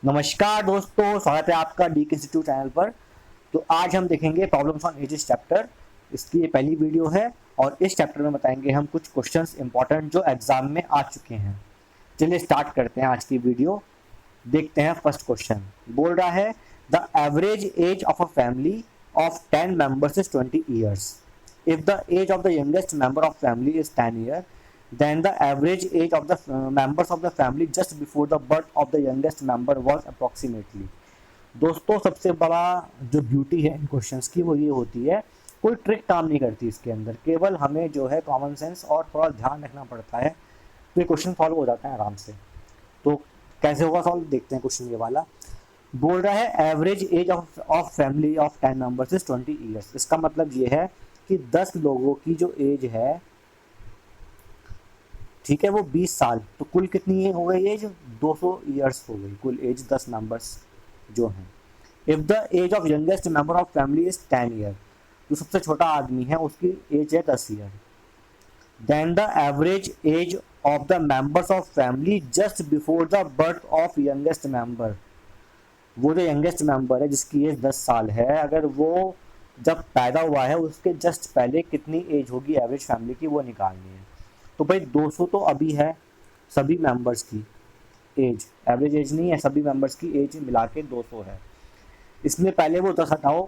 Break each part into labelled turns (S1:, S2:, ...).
S1: नमस्कार दोस्तों, स्वागत है आपका डी के इंस्टीट्यूट चैनल पर। तो आज हम देखेंगे प्रॉब्लम्स ऑन एजेस चैप्टर। इसकी ये पहली वीडियो है और इस चैप्टर में बताएंगे हम कुछ क्वेश्चंस इंपॉर्टेंट जो एग्जाम में आ चुके हैं। चलिए स्टार्ट करते हैं आज की वीडियो। देखते हैं फर्स्ट क्वेश्चन। बोल रहा है the average age of a family of 10 members is 20 years. If the age of the youngest member of family is 10 year, then the average age of the members of the family just before the birth of the youngest member was approximately। दोस्तों सबसे बड़ा जो beauty है इन questions की वो ये होती है, कोई ट्रिक काम नहीं करती इसके अंदर, केवल हमें जो है कॉमन सेंस और थोड़ा ध्यान रखना पड़ता है तो ये क्वेश्चन सॉल्व हो जाता है आराम से। तो कैसे होगा सॉल्व, देखते हैं क्वेश्चन ये वाला। बोल रहा है average age of family of 10 members is 20 years. इसका मतलब ये है कि 10 लोगों की जो एज है, ठीक है, वो 20 साल, तो कुल कितनी हो गई एज? 200 ईयर्स हो गई कुल एज 10 मेंबर्स जो हैं। If the age of youngest member of family is 10 year, जो सबसे छोटा आदमी है उसकी एज है 10 year. Then the average age of the members of family just before the birth of youngest member, वो जो यंगेस्ट मेंबर है जिसकी एज 10 साल है, अगर वो जब पैदा हुआ है उसके जस्ट पहले कितनी एज होगी एवरेज फैमिली की, वो निकालनी है। तो भाई 200 तो अभी है सभी मेंबर्स की एज, एवरेज एज नहीं है, सभी मेंबर्स की एज मिला के 200 है। इसमें पहले वो 10 हटाओ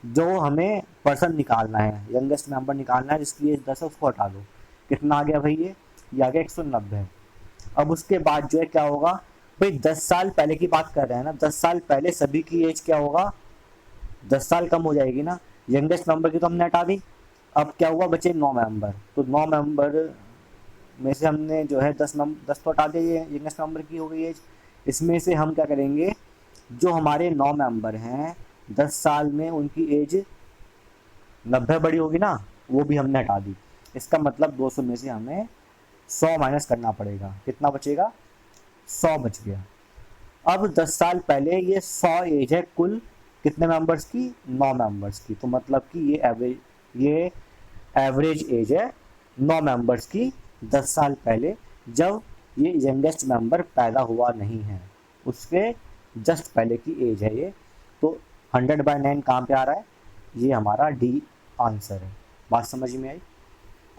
S1: जो हमें पर्सन निकालना है, यंगेस्ट मेंबर निकालना है जिसकी एज 10 है, उसको हटा दो। कितना आ गया भाई? ये आ गया 190। अब उसके बाद जो है क्या होगा भाई, 10 साल पहले की बात कर रहे हैं ना, 10 साल पहले सभी की एज क्या होगा? 10 साल कम हो जाएगी ना, यंगेस्ट मेंबर की तो हमने हटा दी। अब क्या हुआ, बचे 9 मेंबर। तो 9 मेंबर में से हमने जो है 10 तो हटा दिए, यंगेस्ट मेंबर की हो गई एज। इसमें से हम क्या करेंगे, जो हमारे 9 मेंबर हैं 10 साल में उनकी एज 90 बड़ी होगी ना, वो भी हमने हटा दी। इसका मतलब 200 में से हमें 100 माइनस करना पड़ेगा। कितना बचेगा? 100 बच गया। अब 10 साल पहले ये 100 एज है कुल कितने मेंबर्स की? 9 मेंबर्स की। तो मतलब कि ये एवरेज एज है 9 मेंबर्स की 10 साल पहले, जब ये यंगेस्ट मेंबर पैदा हुआ नहीं है, उसके जस्ट पहले की एज है ये। तो 100/9 कहाँ पे आ रहा है? ये हमारा डी आंसर है। बात समझ में आई?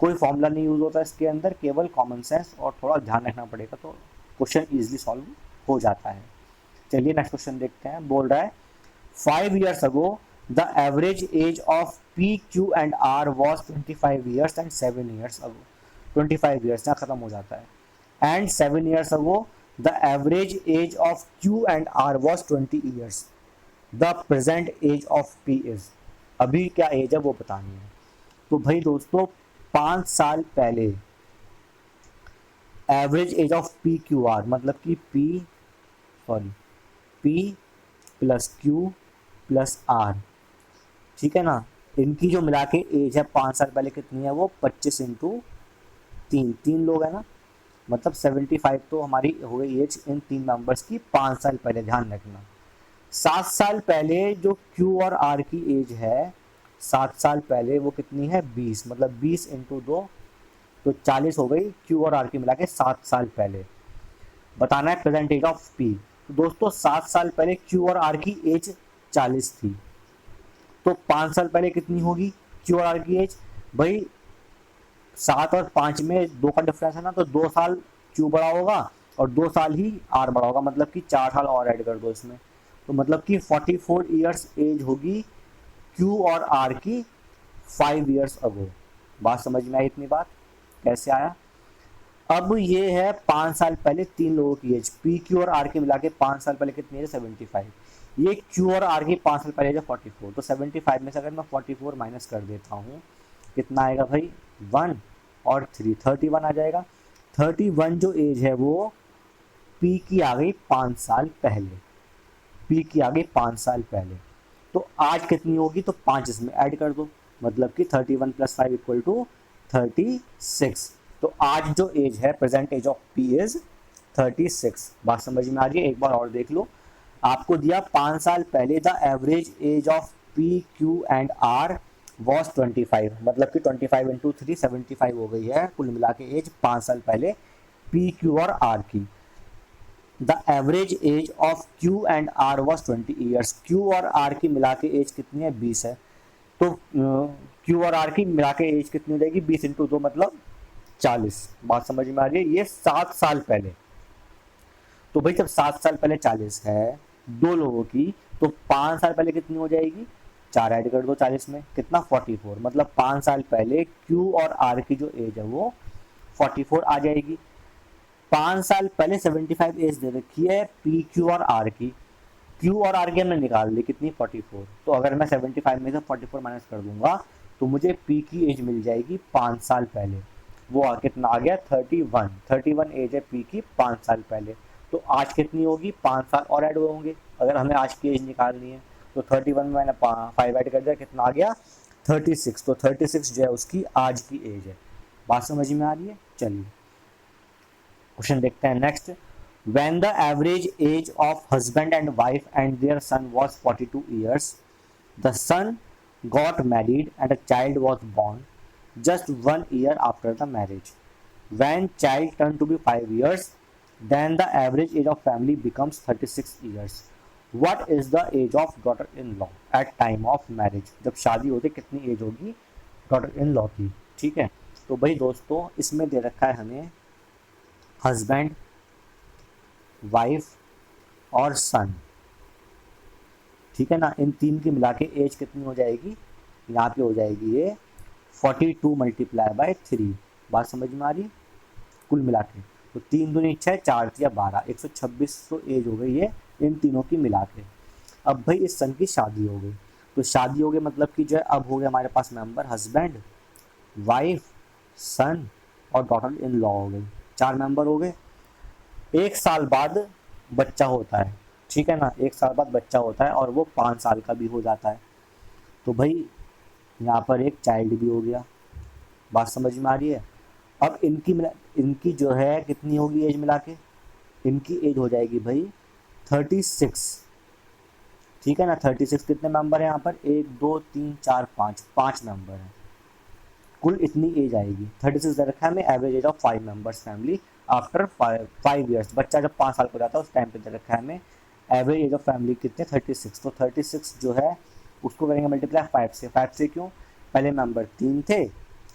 S1: कोई फॉर्मूला नहीं यूज होता इसके अंदर, केवल कॉमन सेंस और थोड़ा ध्यान रखना पड़ेगा तो क्वेश्चन ईजिली सॉल्व हो जाता है। चलिए नेक्स्ट क्वेश्चन देखते हैं। बोल रहा है 5 years ago the average age of P, Q and R was 25 years and 7 years ago। 25 years यहाँ खत्म हो जाता है। And 7 years ago the average age of Q and R was 20 years। The present age of P is। अभी क्या as है वो बतानी है। तो भाई दोस्तों 5 साल पहले average age of P Q R, मतलब कि P plus Q plus R, ठीक है ना, इनकी जो मिला के एज है 5 साल पहले कितनी है? वो 25 इंटू 3 लोग है ना, मतलब 75 तो हमारी हो गई एज इन 3 मेंबर्स की 5 साल पहले। ध्यान रखना 7 साल पहले जो क्यू और आर की एज है, 7 साल पहले वो कितनी है? 20, मतलब 20 इंटू 2 तो 40 हो गई क्यू और आर की मिला के 7 साल पहले। बताना है प्रेजेंट एज ऑफ पी। तो दोस्तों 7 साल पहले क्यू और आर की एज 40 थी, तो 5 साल पहले कितनी होगी क्यू और आर की एज? भाई 7 और 5 में 2 का डिफरेंस है ना, तो 2 साल क्यू बड़ा होगा और 2 साल ही आर बड़ा होगा, मतलब कि 4 साल और ऐड कर दो इसमें, तो मतलब कि 44 ईयर्स एज होगी क्यू और आर की 5 ईयर्स अगो। बात समझ में आई? इतनी बात कैसे आया? अब ये है 5 साल पहले 3 लोगों की एज, पी क्यू और आर के मिला के 5 साल पहले कितनी है? 75। ये क्यू और आर की 5 साल पहले 44, तो 75 में से अगर मैं 44 माइनस कर देता हूँ कितना आएगा भाई? 1 और 3 31 आ जाएगा। 31 जो एज है वो पी की आ गई 5 साल पहले, पी की आ गई 5 साल पहले। तो आज कितनी होगी? तो 5 इसमें ऐड कर दो, मतलब कि 31 + 5 = 36। तो आज जो एज है present age of P is 36। बात समझ में आ रही है? एक बार और देख लो। आपको दिया 5 साल पहले the average age of P Q and R was 25, मतलब कि 25 इंटू 3 75 हो गई है कुल मिला के एज 5 साल पहले पी क्यू और आर की। The average age of Q and R was 20 years. Q और आर की मिला के एज कितनी है, 20 है। तो क्यू और आर की मिला के एज कितनी हो जाएगी, 20 इंटू 2 मतलब 40। बात समझ में आ रही है, ये 7 साल पहले। तो भाई जब 7 साल पहले 40 है दो लोगों की, तो 5 साल पहले कितनी हो जाएगी, 4 ऐड कर दो 40 में, कितना 44। मतलब 5 साल पहले क्यू और आर की जो एज है वो 44 आ जाएगी। 5 साल पहले 75 एज दे रखी है पी क्यू और आर की। क्यू और आर की हमने निकाल ली कितनी, 44। तो अगर मैं 75 में से 44 माइनस कर दूंगा तो मुझे पी की एज मिल जाएगी 5 साल पहले। वो कितना आ गया, 31। 31 एज है पी की 5 साल पहले। तो आज कितनी होगी, 5 साल और ऐड हुए होंगे अगर हमें आज की एज निकालनी है। तो 31 में मैंने 5 ऐड कर दिया, कितना आ गया, 36। तो 36 जो है उसकी आज की एज है। बात समझ में आ रही है। चलिए क्वेश्चन देखते हैं next. When the average age of husband and wife and their son was 42 years, the son got married and a child was born just 1 year after the marriage. When child turned to be 5 years, then the average age of family becomes 36 years. What is the age of daughter-in-law at time of marriage? जब शादी होती कितनी as होगी daughter-in-law की, ठीक है। तो भाई दोस्तों इसमें दे रखा है हमें हस्बैंड, वाइफ और सन, ठीक है ना। इन तीन की मिला के एज कितनी हो जाएगी, यहाँ पे हो जाएगी ये 42 मल्टीप्लाई बाय 3। बात समझ में आ रही है, कुल मिला के। तो 3 दूनी 6, 4 या 12, 126 तो एज हो गई है इन तीनों की मिला के। अब भाई इस सन की शादी हो गई, तो शादी हो गई मतलब कि जो है अब हो गया हमारे पास मेंबर हस्बैंड, वाइफ, सन और डॉटर इन लॉ हो गई, 4 मेंबर हो गए। 1 साल बाद बच्चा होता है, ठीक है ना। 1 साल बाद बच्चा होता है और वो 5 साल का भी हो जाता है। तो भाई यहाँ पर एक चाइल्ड भी हो गया। बात समझ में आ रही है। अब इनकी जो है कितनी होगी एज मिला के, इनकी एज हो जाएगी भाई 36, ठीक है ना। 36 कितने मेंबर है यहाँ पर, 1 2 3 4 5 मेंबर हैं, कुल इतनी एज आएगी। 36 दे रखा है हमें average age of 5 members family after 5 years. बच्चा जब 5 साल का हो जाता है उस टाइम पे दे रखा है हमें एवरेज एज ऑफ फैमिली कितने, 36। तो 36 जो है उसको करेंगे मल्टीप्लाई 5 से। 5 से क्यों, पहले मेंबर 3 थे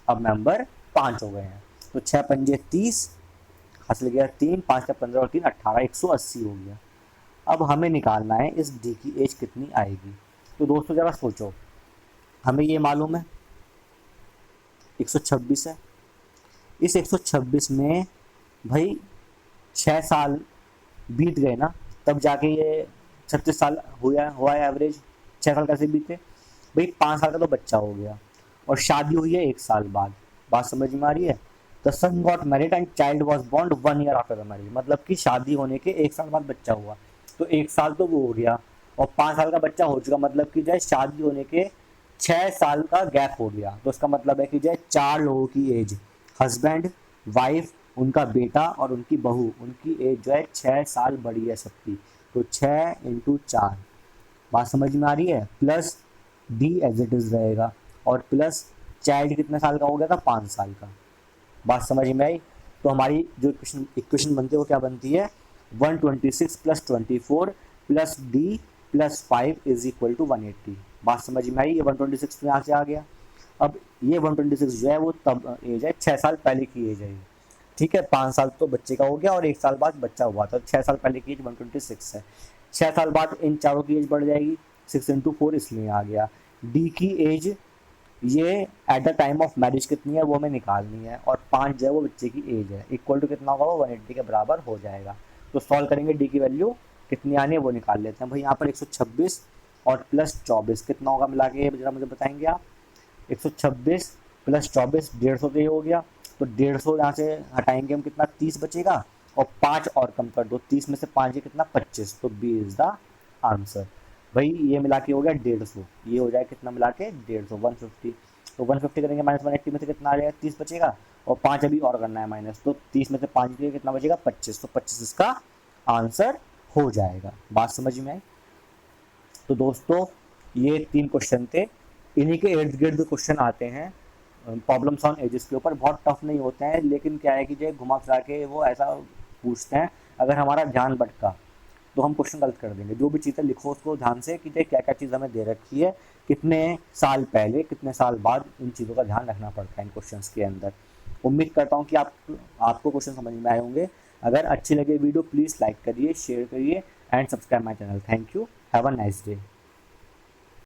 S1: अब मेंबर 5 हो गए हैं। तो 6 पंजे 30 हासिल गया 3, 5 से 15 और 3 18, 180 हो गया। अब हमें निकालना है इस डी की एज कितनी आएगी। तो दोस्तों जरा सोचो, हमें ये मालूम है 126 है। इस 126 में भाई 6 साल बीत गए ना, तब जाके ये 36 साल हुआ है एवरेज। 6 साल कैसे बीते भाई, 5 साल का तो बच्चा हो गया और शादी हुई है 1 साल बाद। बात समझ में आ रही है। The sun got married and child was born 1 year after the marriage, मतलब कि शादी होने के 1 साल बाद बच्चा हुआ। तो 1 साल तो वो हो गया और 5 साल का बच्चा हो चुका, मतलब कि जो है शादी होने के 6 साल का गैप हो गया। तो उसका मतलब है कि जो है 4 लोगों की एज, हस्बैंड, वाइफ, उनका बेटा और उनकी बहू, उनकी एज जो है 6 साल बड़ी है सबकी। तो 6 इंटू 4, बात समझ में आ रही है। Plus D age it is रहेगा और प्लस चाइल्ड कितने साल का हो गया था, 5 साल का। बात समझ में आई। तो हमारी जो इक्वेशन बनती है वो क्या बनती है, 126 plus 24 plus D plus 5 is equal to 180। बात समझ में आई। ये 126 तो यहाँ से आ गया। अब ये 126 जो है वो तब एज है 6 साल पहले की एज है, ठीक है। 5 साल तो बच्चे का हो गया और 1 साल बाद बच्चा हुआ था। 6 साल पहले की एज 126 है। 6 साल बाद इन चारों की एज बढ़ जाएगी, 6 इंटू 4 इसलिए आ गया। डी की एज ये at the time of marriage कितनी है वो हमें निकालनी है और 5 जो है वो बच्चे की एज है, इक्वल टू कितना होगा, वो 180 के बराबर हो जाएगा। तो सॉल्व करेंगे, डी की वैल्यू कितनी आनी है वो निकाल लेते हैं। भाई यहाँ पर 126 और प्लस 24 कितना होगा मिला के, जरा मुझे बताएंगे आप। 126 प्लस 24 150 तो ये हो गया। तो 150 यहाँ से हटाएंगे हम, कितना 30 बचेगा और 5 और कम कर दो, 30 में से 5 ये कितना 25। तो बी इज द आंसर। भाई ये मिला के हो गया 150, ये हो जाए कितना मिला के 150, 150। तो 150 करेंगे माइनस 180 में से कितना आ जाएगा, 30 बचेगा और 5 अभी और करना है माइनस। तो 30 में से 5 के कितना बचेगा, 25। तो 25 इसका आंसर हो जाएगा। बात समझ में आई। तो दोस्तों ये 3 क्वेश्चन थे, इन्हीं के इर्द गिर्द क्वेश्चन आते हैं प्रॉब्लम्स ऑन एजेस के ऊपर। बहुत टफ नहीं होते हैं, लेकिन क्या है कि जो घुमा फिरा के वो ऐसा पूछते हैं। अगर हमारा ध्यान भटका तो हम क्वेश्चन गलत कर देंगे। जो भी चीज़ें लिखो उसको ध्यान से कि क्या क्या चीज़ हमें दे रखी है, कितने साल पहले, कितने साल बाद, इन चीज़ों का ध्यान रखना पड़ता है इन क्वेश्चंस के अंदर। उम्मीद करता हूँ कि आपको क्वेश्चन समझ में आए होंगे। अगर अच्छी लगे वीडियो प्लीज़ लाइक करिए, शेयर करिए and subscribe my channel. Thank you, have a nice day.